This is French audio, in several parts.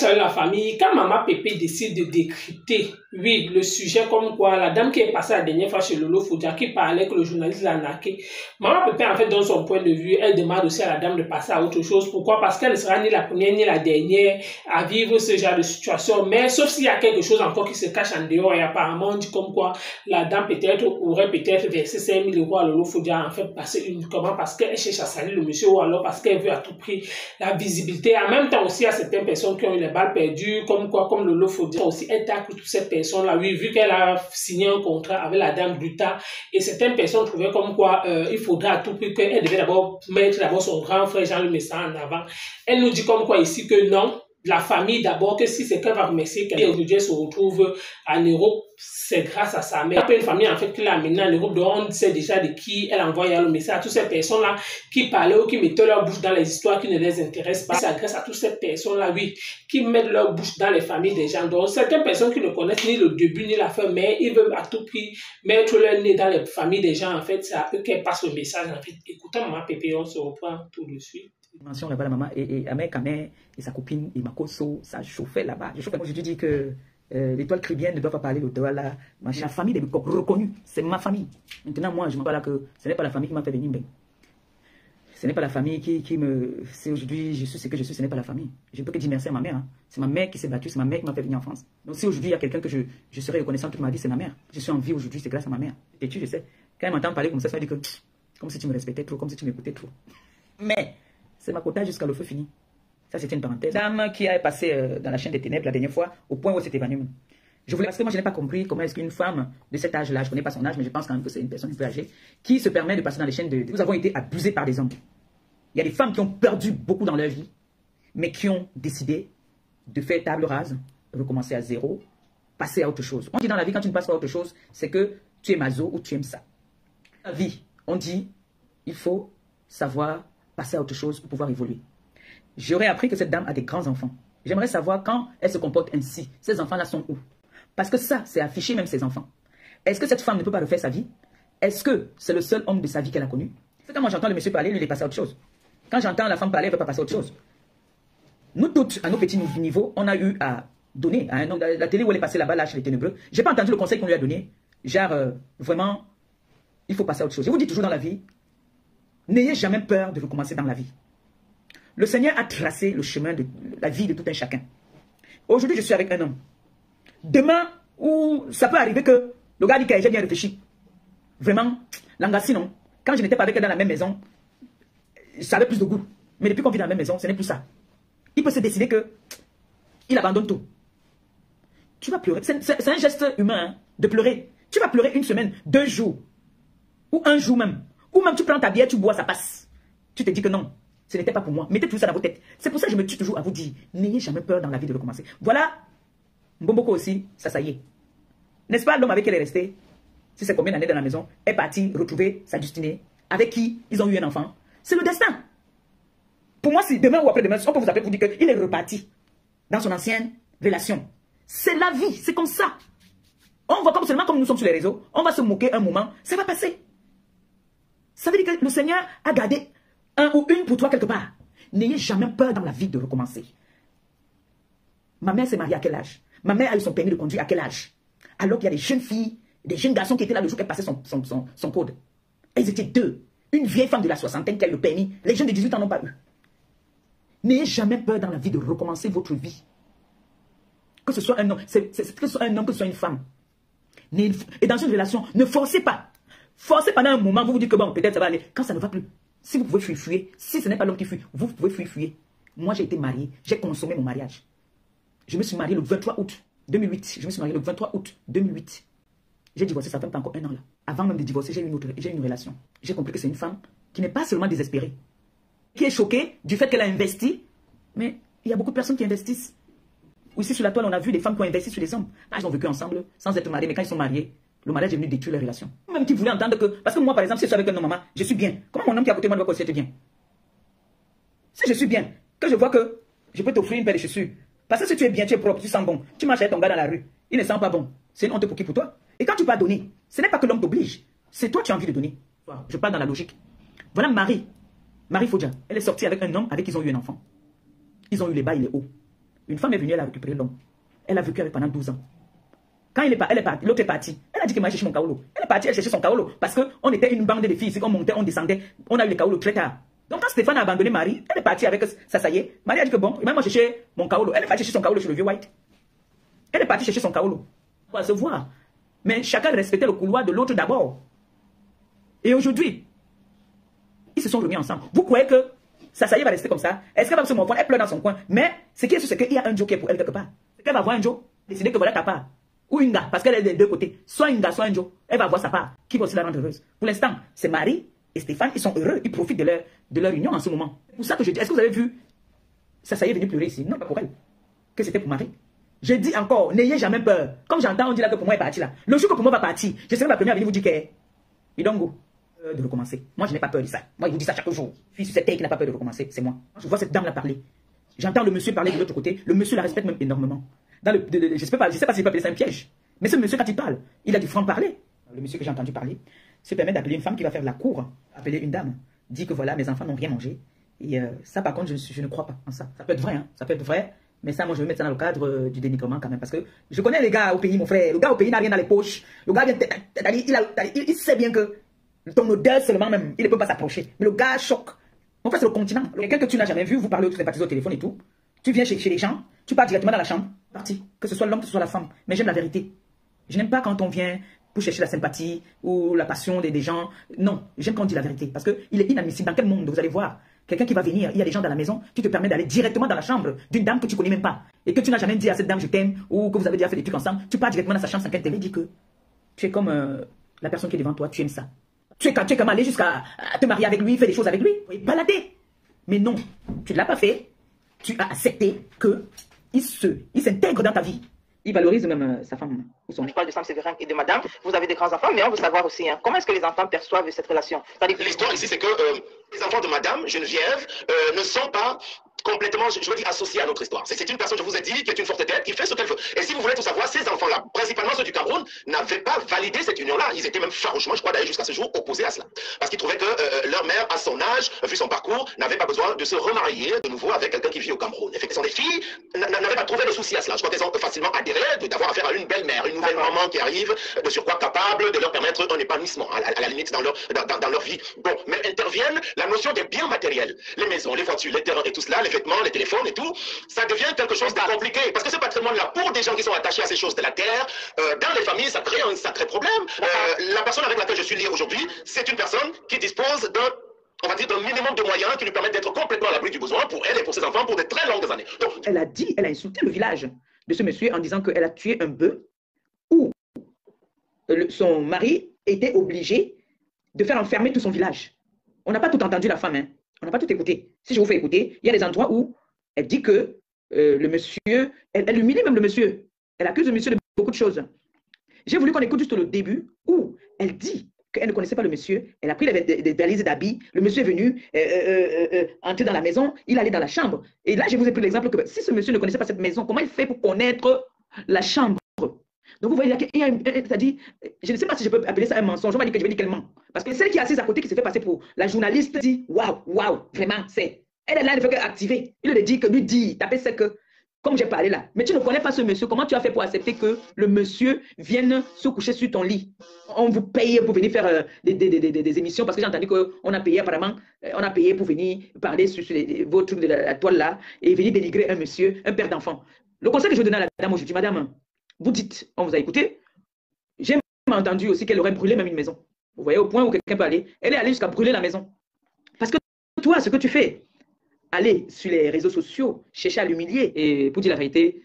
Sur la famille, quand Maman Pépé décide de décrypter, oui, le sujet comme quoi la dame qui est passée la dernière fois chez Lolo Foudia, qui parlait que le journaliste l'a narqué, Maman Pépé, en fait, dans son point de vue, elle demande aussi à la dame de passer à autre chose. Pourquoi? Parce qu'elle ne sera ni la première ni la dernière à vivre ce genre de situation. Mais sauf s'il y a quelque chose encore qui se cache en dehors, et apparemment, on dit comme quoi la dame peut-être aurait peut-être versé 5 000 € à Lolo Foudia, en fait, passer uniquement parce qu'elle cherche à salir le monsieur ou alors parce qu'elle veut à tout prix la visibilité. En même temps aussi, il y a certaines personnes qui ont eu les balles perdues, comme Lolo Foudia aussi, elle tacle toutes ces personnes-là, oui, vu qu'elle a signé un contrat avec la dame Gruta, et certaines personnes trouvaient comme quoi il faudrait à tout prix qu'elle devait d'abord mettre son grand frère Jean-Luc Messa en avant. Elle nous dit comme quoi ici que non, la famille d'abord, que si c'est qu'elle va remercier qu'elle aujourd'hui se retrouve en Europe, c'est grâce à sa mère. Une famille en fait qui l'a amenée en Europe, donc on sait déjà de qui elle envoie le message à toutes ces personnes-là qui parlaient ou qui mettaient leur bouche dans les histoires qui ne les intéressent pas. C'est grâce à toutes ces personnes-là, oui, qui mettent leur bouche dans les familles des gens. Donc certaines personnes qui ne connaissent ni le début ni la fin, mais ils veulent à tout prix mettre leur nez dans les familles des gens. En fait, c'est à eux qu'elle passe le message. En fait, écoutons Maman Pépé, on se reprend tout de suite. Mention là-bas, la maman et Amek et sa copine et Makoso, ça chauffait là-bas. Moi, je te dis que l'étoile chrétienne ne doit pas parler l'auteur là. Ma famille est reconnue, c'est ma famille. Maintenant, moi, je me parle là que ce n'est pas la famille qui m'a fait venir. Ben. Ce n'est pas la famille qui me. C'est aujourd'hui, je suis ce que je suis, ce n'est pas la famille. Je ne peux que dire merci à ma mère. Hein. C'est ma mère qui s'est battue, c'est ma mère qui m'a fait venir en France. Donc, si aujourd'hui il y a quelqu'un que je serai reconnaissant toute ma vie, c'est ma mère. Je suis en vie aujourd'hui, c'est grâce à ma mère. Et tu, je sais, quand elle m'entend parler comme ça me dit que. Comme si tu me respectais trop, comme si tu m'écoutais trop. Mais. C'est ma quota jusqu'à le feu fini. Ça, c'était une parenthèse. Dame qui a passé dans la chaîne des ténèbres la dernière fois, au point où elle s'est évanouie. Je voulais, parce que moi, je n'ai pas compris comment est-ce qu'une femme de cet âge-là, je ne connais pas son âge, mais je pense quand même que c'est une personne un peu âgée, qui se permet de passer dans les chaînes de... Nous avons été abusés par des hommes. Il y a des femmes qui ont perdu beaucoup dans leur vie, mais qui ont décidé de faire table rase, recommencer à zéro, passer à autre chose. On dit dans la vie, quand tu ne passes pas à autre chose, c'est que tu es maso ou tu aimes ça. Dans la vie, on dit, il faut savoir passer à autre chose pour pouvoir évoluer. J'aurais appris que cette dame a des grands enfants. J'aimerais savoir quand elle se comporte ainsi. Ces enfants-là sont où? Parce que ça, c'est afficher même ses enfants. Est-ce que cette femme ne peut pas refaire sa vie? Est-ce que c'est le seul homme de sa vie qu'elle a connu? C'est quand moi j'entends le monsieur parler, lui il est passé à autre chose. Quand j'entends la femme parler, elle ne veut pas passer à autre chose. Nous toutes, à nos petits niveaux, on a eu à donner à un homme, la télé où elle est passée là-bas, là, chez les ténébreux. J'ai pas entendu le conseil qu'on lui a donné. Genre, vraiment, il faut passer à autre chose. Je vous dis toujours dans la vie, n'ayez jamais peur de recommencer dans la vie. Le Seigneur a tracé le chemin de la vie de tout un chacun. Aujourd'hui, je suis avec un homme. Demain, où ça peut arriver que le gars dit que j'ai bien réfléchi. Vraiment, l'angassi, non. Quand je n'étais pas avec elle dans la même maison, ça avait plus de goût. Mais depuis qu'on vit dans la même maison, ce n'est plus ça. Il peut se décider que il abandonne tout. Tu vas pleurer. C'est un geste humain hein, de pleurer. Tu vas pleurer une semaine, 2 jours, ou 1 jour même. Ou même tu prends ta bière, tu bois, ça passe. Tu te dis que non, ce n'était pas pour moi. Mettez tout ça dans vos têtes. C'est pour ça que je me tue toujours à vous dire, n'ayez jamais peur dans la vie de recommencer. Voilà, Mbomboko aussi, ça y est. N'est-ce pas l'homme avec qui elle est restée, si c'est combien d'années dans la maison, est parti retrouver sa destinée, avec qui ils ont eu un enfant. C'est le destin. Pour moi, si demain ou après-demain, on peut vous appeler pour dire qu'il est reparti dans son ancienne relation. C'est la vie, c'est comme ça. On va comme seulement comme nous sommes sur les réseaux, on va se moquer un moment, ça va passer. Ça veut dire que le Seigneur a gardé un ou une pour toi quelque part. N'ayez jamais peur dans la vie de recommencer. Ma mère s'est mariée à quel âge? Ma mère a eu son permis de conduire à quel âge? Alors qu'il y a des jeunes filles, des jeunes garçons qui étaient là le jour qu'elle passait son code. Elles étaient 2. Une vieille femme de la soixantaine qui a eu le permis. Les jeunes de 18 ans n'ont pas eu. N'ayez jamais peur dans la vie de recommencer votre vie. Que ce soit un homme, que ce soit un homme, que ce soit une femme. Et dans une relation, ne forcez pas. Forcez pendant un moment, vous vous dites que bon, peut-être ça va aller. Quand ça ne va plus, si vous pouvez fuir, fuyez. Si ce n'est pas l'homme qui fuit, vous pouvez fuir, fuyez. Moi, j'ai été mariée, j'ai consommé mon mariage. Je me suis mariée le 23 août 2008. Je me suis mariée le 23 août 2008. J'ai divorcé, ça fait pas encore 1 an là. Avant même de divorcer, j'ai eu une relation. J'ai compris que c'est une femme qui n'est pas seulement désespérée, qui est choquée du fait qu'elle a investi. Mais il y a beaucoup de personnes qui investissent. Ici sur la toile, on a vu des femmes qui ont investi sur les hommes. Là, ils ont vécu ensemble, sans être mariés, mais quand ils sont mariés, le mariage est venu détruire leur relation. Même qui voulait entendre que... Parce que moi, par exemple, si je suis avec un homme, maman, je suis bien. Comment mon homme qui est à côté de moi doit être bien? Si je suis bien, que je vois que je peux t'offrir une paire de chaussures. Parce que si tu es bien, tu es propre, tu sens bon. Tu marches avec ton gars dans la rue, il ne sent pas bon. C'est une honte pour qui? Pour toi. Et quand tu vas donner, ce n'est pas que l'homme t'oblige. C'est toi qui as envie de donner. Je parle dans la logique. Voilà Marie Fodja. Elle est sortie avec un homme avec qui ils ont eu un enfant. Ils ont eu les bas et les hauts. Une femme est venue, elle a récupéré l'homme. Elle a vécu avec pendant 12 ans. Quand l'autre est parti. Elle a dit que moi, j'ai cherché mon kaolo. Elle est partie, elle cherchait son kaolo. Parce qu'on était une bande de filles. On montait, on descendait. On a eu le kaolo très tard. Donc, quand Stéphane a abandonné Marie, elle est partie avec ça y est. Marie a dit que bon, même moi, chercher mon kaolo. Elle est partie chercher son kaolo chez le vieux White. Elle est partie chercher son kaolo. On va se voir. Mais chacun respectait le couloir de l'autre d'abord. Et aujourd'hui, ils se sont remis ensemble. Vous croyez que ça y est va rester comme ça? Est-ce qu'elle va se morfondre? Elle pleure dans son coin. Mais ce qui est sûr, c'est qu'il y a un Joe qui est pour elle quelque part. Elle va voir un Joe, décider que voilà ta part. Ou une gars, parce qu'elle est des deux côtés. Soit une gars, soit un Joe. Elle va voir sa part. Qui va aussi la rendre heureuse. Pour l'instant, c'est Marie et Stéphane, ils sont heureux. Ils profitent de leur union en ce moment. C'est pour ça que je dis, est-ce que vous avez vu ça y est venu pleurer ici? Non, pas pour elle. Que c'était pour Marie. Je dis encore, n'ayez jamais peur. Comme j'entends, on dit là que pour moi est parti là. Le jour que pour moi va partir, je serai la première à venir vous dire que il don't go. De recommencer. Moi, je n'ai pas peur de ça. Moi, je vous dis ça chaque jour. Fille sur cette terre qui n'a pas peur de recommencer, c'est moi. Je vois cette dame-là parler. J'entends le monsieur parler de l'autre côté. Le monsieur la respecte même énormément. Dans je ne sais pas si je peux appeler ça un piège. Mais ce monsieur, quand il parle, il a du franc-parler. Le monsieur que j'ai entendu parler se permet d'appeler une femme qui va faire la cour, appeler une dame, dit que voilà, mes enfants n'ont rien mangé. Et ça, par contre, je ne crois pas en ça. Ça peut être vrai, hein. Ça peut être vrai. Mais ça, moi, je vais mettre ça dans le cadre du dénigrement quand même. Parce que je connais les gars au pays, mon frère. Le gars au pays n'a rien dans les poches. Le gars, il sait bien que ton odeur seulement même, il ne peut pas s'approcher. Mais le gars choque. En fait, c'est le continent. Quelqu'un que tu n'as jamais vu, vous parlez, tu sympathises au téléphone et tout. Tu viens chez les gens, tu pars directement dans la chambre. Parti. Que ce soit l'homme, que ce soit la femme. Mais j'aime la vérité. Je n'aime pas quand on vient pour chercher la sympathie ou la passion des gens. Non, j'aime quand on dit la vérité. Parce qu'il est inadmissible. Dans quel monde vous allez voir quelqu'un qui va venir, il y a des gens dans la maison, tu te permets d'aller directement dans la chambre d'une dame que tu ne connais même pas. Et que tu n'as jamais dit à cette dame je t'aime ou que vous avez déjà fait des trucs ensemble. Tu pars directement dans sa chambre sans qu'elle te dise que tu es comme la personne qui est devant toi, tu aimes ça. Tu es comme aller jusqu'à te marier avec lui, faire des choses avec lui, balader. Mais non, tu ne l'as pas fait. Tu as accepté qu'il s'intègre dans ta vie. Il valorise même sa femme. Je parle de Sam Séverin et de madame. Vous avez des grands enfants, mais on veut savoir aussi, hein, comment est-ce que les enfants perçoivent cette relation? L'histoire ici, c'est que les enfants de madame Geneviève ne sont pas complètement, je veux dire, associés à notre histoire. C'est une personne, je vous ai dit, qui est une forte tête, qui fait ce qu'elle veut. Et si vous voulez tout savoir, ces enfants-là, principalement ceux du Cameroun, n'avaient pas validé cette union-là. Ils étaient même farouchement, je crois d'ailleurs jusqu'à ce jour, opposés à cela. Parce qu'ils trouvaient que leur mère, à son âge, vu son parcours, n'avait pas besoin de se remarier de nouveau avec quelqu'un qui vit au Cameroun. Effectivement, les filles n'avaient pas trouvé de souci à cela. Je crois qu'elles ont facilement adhéré d'avoir affaire à une belle-mère, une nouvelle maman qui arrive, de surcroît capable de leur permettre un épanouissement, à la limite, dans leur vie. Bon, mais interviennent la notion des biens matériels. Les maisons, les voitures, les terrains et tout cela, les vêtements, les téléphones et tout, ça devient quelque chose de compliqué. Parce que ce patrimoine-là, pour des gens qui sont attachés à ces choses de la terre, dans les familles, ça crée un sacré problème. La personne avec laquelle je suis lié aujourd'hui, c'est une personne qui dispose d'un, on va dire, d'un minimum de moyens qui lui permettent d'être complètement à l'abri du besoin pour elle et pour ses enfants pour de très longues années. Donc, elle a insulté le village de ce monsieur en disant qu'elle a tué un bœuf où son mari était obligé de faire enfermer tout son village. On n'a pas tout entendu la femme, hein. On n'a pas tout écouté. Si je vous fais écouter, il y a des endroits où elle dit que le monsieur, elle humilie même le monsieur. Elle accuse le monsieur de beaucoup de choses. J'ai voulu qu'on écoute juste le début où elle dit qu'elle ne connaissait pas le monsieur. Elle a pris des valises d'habits. Le monsieur est venu entrer dans la maison. Il allait dans la chambre. Et là, je vous ai pris l'exemple que si ce monsieur ne connaissait pas cette maison, comment il fait pour connaître la chambre? Donc vous voyez, c'est-à-dire, je ne sais pas si je peux appeler ça un mensonge. On va dire que je vais dire qu'elle ment. Parce que celle qui est assise à côté, qui se fait passer pour la journaliste, dit waouh, waouh, vraiment, c'est. Elle est là, elle ne fait qu'activer. Il lui dit que lui dit, taper c'est que, comme j'ai parlé là, mais tu ne connais pas ce monsieur. Comment tu as fait pour accepter que le monsieur vienne se coucher sur ton lit? On vous paye pour venir faire des émissions parce que j'ai entendu qu'on a payé apparemment, on a payé pour venir parler sur vos trucs de la toile là et venir dénigrer un monsieur, un père d'enfant. Le conseil que je donne à la dame aujourd'hui, madame, vous dites, on vous a écouté, j'ai entendu aussi qu'elle aurait brûlé même une maison. Vous voyez, au point où quelqu'un peut aller, elle est allée jusqu'à brûler la maison. Parce que toi, ce que tu fais, aller sur les réseaux sociaux, chercher à l'humilier, et pour dire la vérité,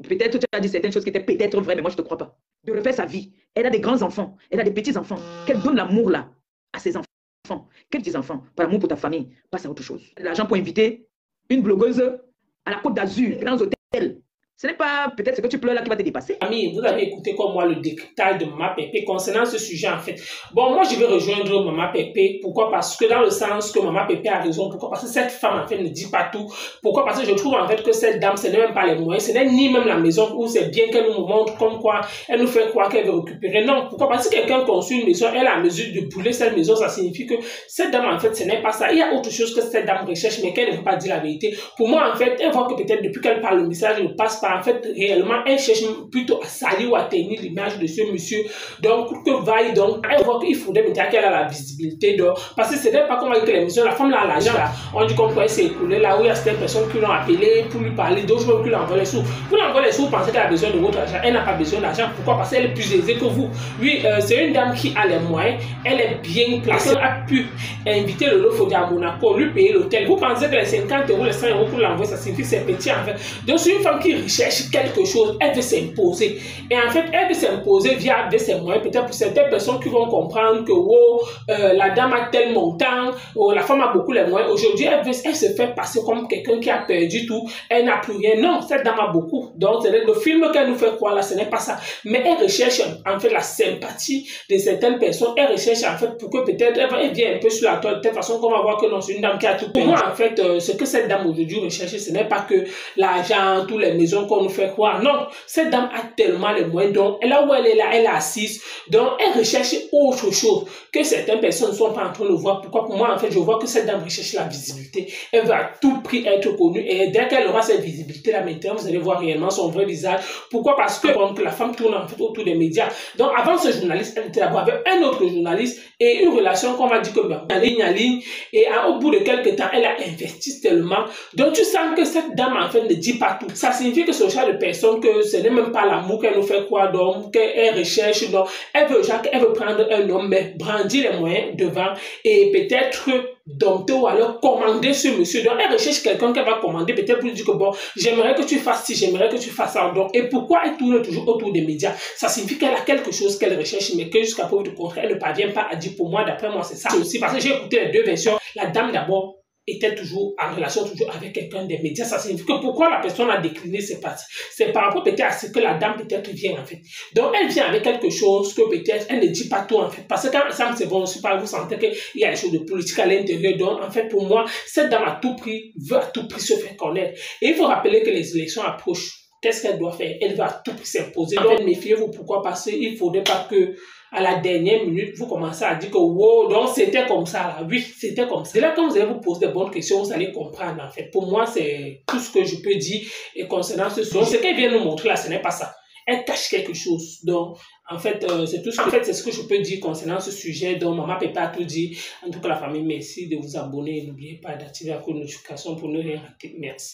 peut-être tu as dit certaines choses qui étaient peut-être vraies, mais moi je ne te crois pas. De refaire sa vie. Elle a des grands-enfants, elle a des petits-enfants. Qu'elle donne l'amour là à ses enfants. Quels petits-enfants? Par l'amour pour ta famille, passe à autre chose. L'argent pour inviter une blogueuse à la Côte d'Azur, grands hôtels. Ce n'est pas peut-être ce que tu pleures là qui va te dépasser. Amis, vous avez écouté comme moi le décryptage de Maman Pépé concernant ce sujet en fait. Bon, moi je vais rejoindre Maman Pépé. Pourquoi? Parce que dans le sens que Maman Pépé a raison. Pourquoi? Parce que cette femme en fait ne dit pas tout. Pourquoi? Parce que je trouve en fait que cette dame, ce n'est même pas les moyens, ce n'est ni même la maison où c'est bien qu'elle nous montre comme quoi elle nous fait croire qu'elle veut récupérer. Non, pourquoi? Parce que quelqu'un construit une maison, elle a la mesure de brûler cette maison, ça signifie que cette dame en fait ce n'est pas ça. Il y a autre chose que cette dame recherche mais qu'elle ne veut pas dire la vérité. Pour moi en fait, elle voit que peut-être depuis qu'elle parle le message ne passe pas en fait réellement. Elle cherche plutôt à salir ou à tenir l'image de ce monsieur. Donc, pour que vaille, donc, elle voit qu'il faudrait maintenant qu'elle a la visibilité. Donc, parce que ce n'est pas comme avec les maisons, la femme là a l'argent. On dit qu'on pourrait s'écouler là où il y a certaines personnes qui l'ont appelé pour lui parler, d'autres même qui lui envoient les sous. Vous l'envoyez les sous, vous pensez qu'elle a besoin de votre argent. Elle n'a pas besoin d'argent. Pourquoi? Parce qu'elle est plus aisée que vous. Oui, c'est une dame qui a les moyens. Elle est bien placée. Elle a pu inviter le Lofodi à Monaco, lui payer l'hôtel. Vous pensez que les 50 €, les 100 € pour l'envoyer, ça signifie que c'est petit en fait. Donc, c'est une femme qui recherche quelque chose. Elle veut s'imposer. Et en fait, elle veut s'imposer via ses moyens. Peut-être pour certaines personnes qui vont comprendre que la dame a tel montant, la femme a beaucoup les moyens. Aujourd'hui, elle se fait passer comme quelqu'un qui a perdu tout. Elle n'a plus rien. Non, cette dame a beaucoup. Donc, le film qu'elle nous fait croire là, ce n'est pas ça. Mais elle recherche en fait la sympathie de certaines personnes. Elle recherche en fait pour que peut-être elle vienne un peu sur la toile de telle façon qu'on va voir que non, c'est une dame qui a tout. Pour moi, en fait, ce que cette dame aujourd'hui recherche, ce n'est pas que l'argent, toutes les maisons qu'on nous fait croire. Non, cette dame a tellement les moyens, donc là où elle est là, elle est assise, donc elle recherche autre chose que certaines personnes ne sont pas en train de voir. Pourquoi? Pour moi, en fait, je vois que cette dame recherche la visibilité. Elle veut à tout prix être connue et dès qu'elle aura cette visibilité-là, maintenant, vous allez voir réellement son vrai visage. Pourquoi? Parce que la femme tourne en fait autour des médias. Donc avant ce journaliste, elle était d'abord avec un autre journaliste et une relation qu'on va dire que en ligne et au bout de quelques temps, elle a investi tellement. Donc tu sens que cette dame en fait ne dit pas tout. Ça signifie que ce genre de personne que ce n'est même pas l'amour qu'elle nous fait croire, donc qu'elle recherche, donc elle veut prendre un homme, mais brandir les moyens devant et peut-être dompter ou alors commander ce monsieur. Donc elle recherche quelqu'un qu'elle va commander, peut-être pour lui dire que bon, j'aimerais que tu fasses ci, j'aimerais que tu fasses ça. Donc, et pourquoi elle tourne toujours autour des médias? Ça signifie qu'elle a quelque chose qu'elle recherche, mais que jusqu'à preuve du contraire, elle ne parvient pas à dire. Pour moi, d'après moi, c'est ça. C'est aussi parce que j'ai écouté les deux versions. La dame d'abord était toujours en relation avec quelqu'un des médias. Ça signifie que pourquoi la personne a décliné ses parties, c'est par rapport peut-être à ce que la dame peut-être vient en fait. Donc elle vient avec quelque chose que peut-être elle ne dit pas tout en fait. Parce que quand ensemble c'est bon, je sais pas, vous sentez qu'il y a des choses de politique à l'intérieur. Donc en fait pour moi, cette dame à tout prix veut à tout prix se faire connaître. Et il faut rappeler que les élections approchent. Qu'est-ce qu'elle doit faire? Elle va à tout prix s'imposer. Donc méfiez-vous. Pourquoi? Parce qu'il ne faudrait pas que à la dernière minute, vous commencez à dire que wow, donc c'était comme ça là. Oui, c'était comme ça. C'est là quand vous allez vous poser des bonnes questions, vous allez comprendre en fait. Pour moi, c'est tout ce que je peux dire et concernant ce sujet. Donc, ce qu'elle vient nous montrer là, ce n'est pas ça. Elle cache quelque chose. Donc, en fait, c'est tout ce que, c'est ce que je peux dire concernant ce sujet. Donc, Maman Pépé a tout dit. En tout cas, la famille, merci de vous abonner. N'oubliez pas d'activer la notification pour ne rien rater. Merci.